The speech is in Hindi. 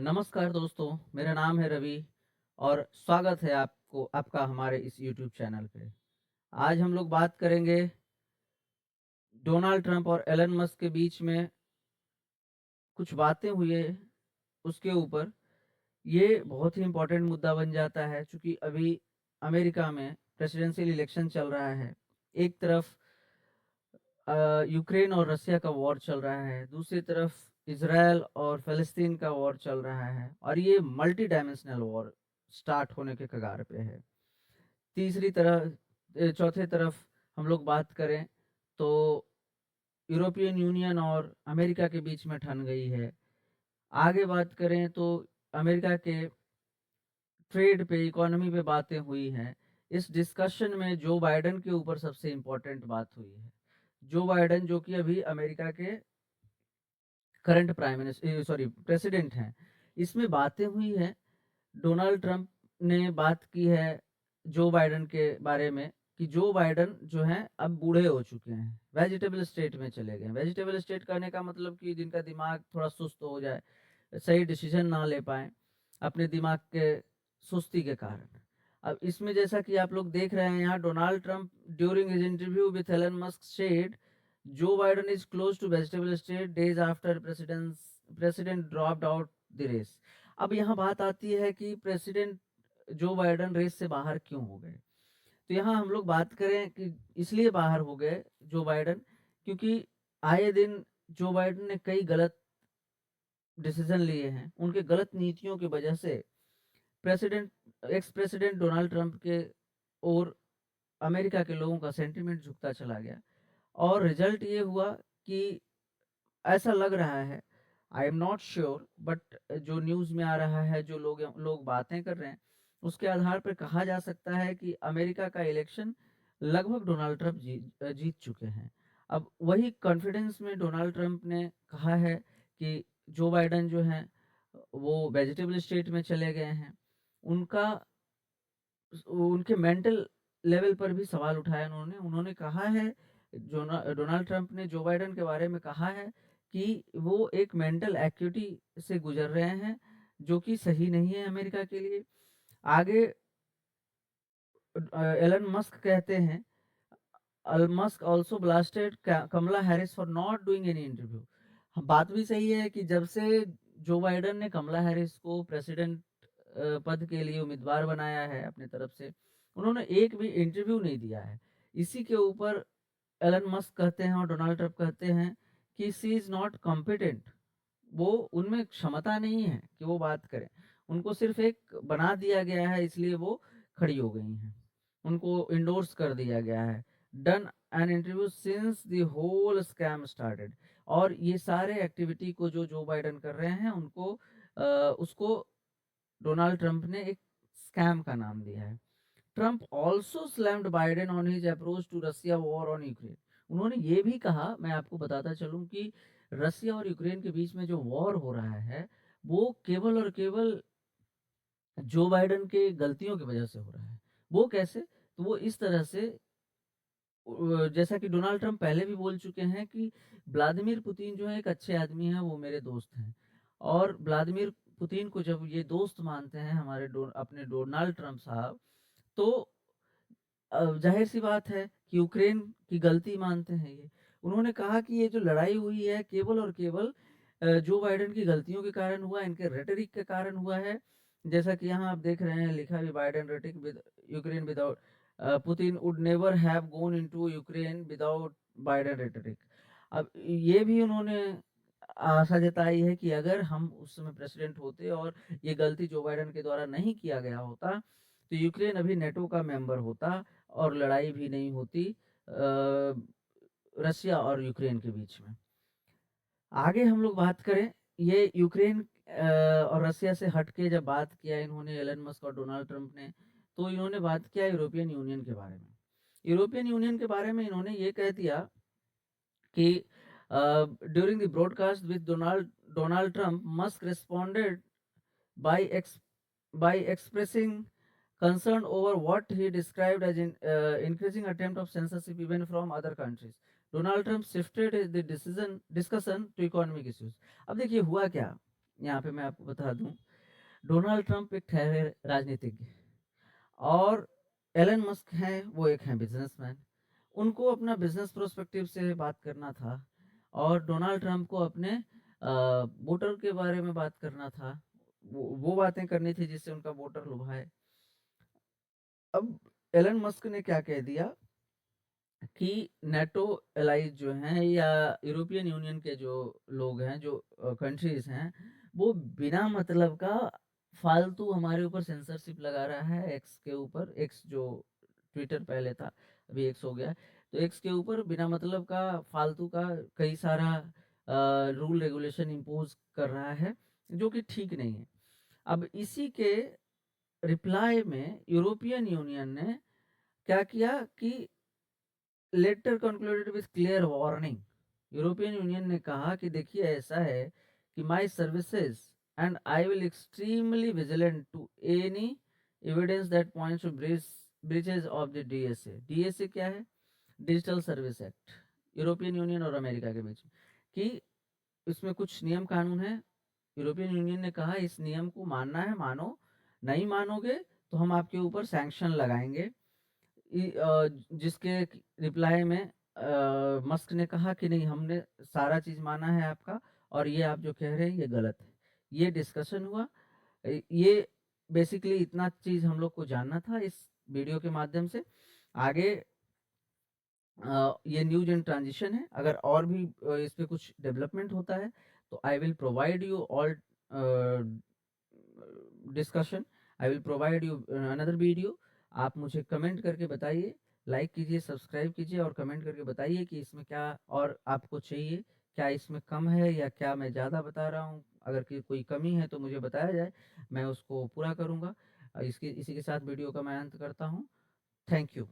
नमस्कार दोस्तों, मेरा नाम है रवि और स्वागत है आपका हमारे इस यूट्यूब चैनल पे। आज हम लोग बात करेंगे डोनाल्ड ट्रंप और एलन मस्क के बीच में कुछ बातें हुई है उसके ऊपर। ये बहुत ही इम्पोर्टेंट मुद्दा बन जाता है चूँकि अभी अमेरिका में प्रेसिडेंशियल इलेक्शन चल रहा है। एक तरफ यूक्रेन और रसिया का वॉर चल रहा है, दूसरी तरफ इज़राइल और फ़लस्तीन का वॉर चल रहा है और ये मल्टी डायमेंशनल वॉर स्टार्ट होने के कगार पे है। चौथे तरफ हम लोग बात करें तो यूरोपियन यूनियन और अमेरिका के बीच में ठन गई है। आगे बात करें तो अमेरिका के ट्रेड पे, इकोनॉमी पे बातें हुई हैं। इस डिस्कशन में जो बाइडेन के ऊपर सबसे इम्पोर्टेंट बात हुई है। जो बाइडेन जो कि अभी अमेरिका के करंट प्रेसिडेंट हैं। इसमें बातें हुई हैं, डोनाल्ड ट्रंप ने बात की है जो बाइडेन के बारे में कि जो बाइडेन जो हैं अब बूढ़े हो चुके हैं, वेजिटेबल स्टेट में चले गए हैं। वेजिटेबल स्टेट कहने का मतलब कि जिनका दिमाग थोड़ा सुस्त हो जाए, सही डिसीजन ना ले पाएँ, अपने दिमाग के सुस्ती के कारण। अब इसमें जैसा कि आप लोग देख रहे हैं यहाँ Donald Trump during his interview with Elon Musk said Joe Biden is close to vegetable state days after president dropped out the race. अब यहाँ बात आती है कि प्रेसिडेंट जो बाइडन रेस से बाहर क्यों हो गए। तो यहाँ हम लोग बात करें कि इसलिए बाहर हो गए जो बाइडन, क्योंकि आए दिन जो बाइडन ने कई गलत डिसीजन लिए हैं। उनके गलत नीतियों की वजह से president ex president Donald Trump के और अमेरिका के लोगों का सेंटिमेंट झुकता चला गया और रिजल्ट ये हुआ कि ऐसा लग रहा है, I am not sure, but जो न्यूज़ में आ रहा है, जो लोग बातें कर रहे हैं, उसके आधार पर कहा जा सकता है कि अमेरिका का इलेक्शन लगभग डोनाल्ड ट्रंप जीत चुके हैं। अब वही कॉन्फिडेंस में डोनाल्ड ट्रंप ने कहा है कि जो बाइडेन जो हैं वो वेजिटेबल स्टेट में चले गए हैं। उनका उनके मेंटल लेवल पर भी सवाल उठाया उन्होंने। उन्होंने कहा है डोनाल्ड ट्रंप ने जो बाइडेन के बारे में कहा है कि वो एक मेंटल एक्यूटी से गुजर रहे हैं, जो कि सही नहीं है अमेरिका के लिए। आगे एलन मस्क कहते हैं, Musk also blasted Kamala Harris for not doing any interview. बात भी सही है कि जब से जो बाइडेन ने कमला हैरिस को प्रेसिडेंट पद के लिए उम्मीदवार बनाया है अपनी तरफ से, उन्होंने एक भी इंटरव्यू नहीं दिया है। इसी के ऊपर एलन मस्क कहते हैं और डोनाल्ड ट्रंप कहते हैं कि शी इज़ नॉट कॉम्पिटेंट। वो उनमें क्षमता नहीं है कि वो बात करें। उनको सिर्फ़ एक बना दिया गया है, इसलिए वो खड़ी हो गई हैं। उनको एंडोर्स कर दिया गया है। Done an interview since the whole scam started. और ये सारे एक्टिविटी को जो बाइडेन कर रहे हैं उसको डोनाल्ड ट्रंप ने एक स्कैम का नाम दिया है। Trump also slammed Biden on his approach to Russia war on Ukraine. उन्होंने ये भी कहा, मैं आपको बताता चलूं कि रसिया और यूक्रेन के बीच में जो वॉर हो रहा है वो केवल और केवल जो बाइडेन के गलतियों की वजह से हो रहा है। वो कैसे? तो वो इस तरह से जैसा कि डोनाल्ड ट्रंप पहले भी बोल चुके हैं कि व्लादिमीर पुतिन जो है एक अच्छे आदमी हैं, वो मेरे दोस्त हैं। और व्लादिमीर पुतिन को जब ये दोस्त मानते हैं अपने डोनाल्ड ट्रंप साहब, तो ज़ाहिर-सी बात है कि यूक्रेन की गलती मानते हैं ये। उन्होंने कहा कि ये जो लड़ाई हुई है केवल और केवल जो बाइडेन की गलतियों के कारण हुआ, इनके रेटरिक के कारण हुआ है। जैसा कि यहाँ आप देख रहे हैं लिखा भी Biden rhetoric with Ukraine without Putin would never have gone into Ukraine without Biden rhetoric. अब ये भी उन्होंने आशा जताई है कि अगर हम उस समय प्रेसिडेंट होते और ये गलती जो बाइडेन के द्वारा नहीं किया गया होता, तो यूक्रेन अभी नेटो का मेंबर होता और लड़ाई भी नहीं होती रसिया और यूक्रेन के बीच में। आगे हम लोग बात करें, ये यूक्रेन और रसिया से हट के जब बात किया इन्होंने एलन मस्क और डोनाल्ड ट्रंप ने, तो इन्होंने बात किया यूरोपियन यूनियन के बारे में। यूरोपियन यूनियन के बारे में इन्होंने ये कह दिया कि during the broadcast with Donald Trump, Musk responded by ex by expressing concern over what he described as increasing attempt of censorship even from other countries. Donald Trump shifted the discussion to economic issues. अब देखिए हुआ क्या, यहाँ पे मैं आपको बता दूँ, डोनाल्ड ट्रंप एक ठहरे राजनीतिज्ञ और एलन मस्क हैं, वो एक हैं बिज़नेसमैन। उनको अपना बिज़नेस पर्सपेक्टिव से बात करना था और डोनाल्ड ट्रंप को अपने वोटर के बारे में बात करना था। वो बातें करनी थी जिससे उनका वोटर लुभाए। अब एलन मस्क ने क्या कह दिया कि नेटो एलाइज जो हैं या यूरोपियन यूनियन के जो लोग हैं, जो कंट्रीज़ हैं, वो बिना मतलब का फालतू हमारे ऊपर सेंसरशिप लगा रहा है एक्स के ऊपर। एक्स जो ट्विटर पहले था, अभी एक्स हो गया है। तो एक्स के ऊपर बिना मतलब का फालतू का कई सारा रूल रेगुलेशन इम्पोज़ कर रहा है, जो कि ठीक नहीं है। अब इसी के रिप्लाई में यूरोपियन यूनियन ने क्या किया कि letter concluded with clear warning. European Union ने कहा कि देखिए ऐसा है कि my services and I will extremely vigilant to any evidence that points to breaches of the DSA. DSA क्या है? Digital service act, European Union और अमेरिका के बीच में, कि इसमें कुछ नियम कानून है। यूरोपियन यूनियन ने कहा इस नियम को मानना है मानो, नहीं मानोगे तो हम आपके ऊपर सैंक्शन लगाएंगे। जिसके रिप्लाई में मस्क ने कहा कि नहीं, हमने सारा चीज़ माना है आपका और ये आप जो कह रहे हैं ये गलत है। ये डिस्कशन हुआ। ये बेसिकली इतना चीज़ हम लोग को जानना था इस वीडियो के माध्यम से। आगे ये न्यूज़ इन ट्रांजिशन है। अगर और भी इस पे कुछ डेवलपमेंट होता है तो I will provide you all discussion, I will provide you another video. आप मुझे कमेंट करके बताइए, लाइक कीजिए, सब्सक्राइब कीजिए और कमेंट करके बताइए कि इसमें क्या और आपको चाहिए, क्या इसमें कम है या क्या मैं ज़्यादा बता रहा हूँ। अगर कोई कमी है तो मुझे बताया जाए, मैं उसको पूरा करूँगा। इसी के साथ वीडियो का मैं अंत करता हूँ। Thank you.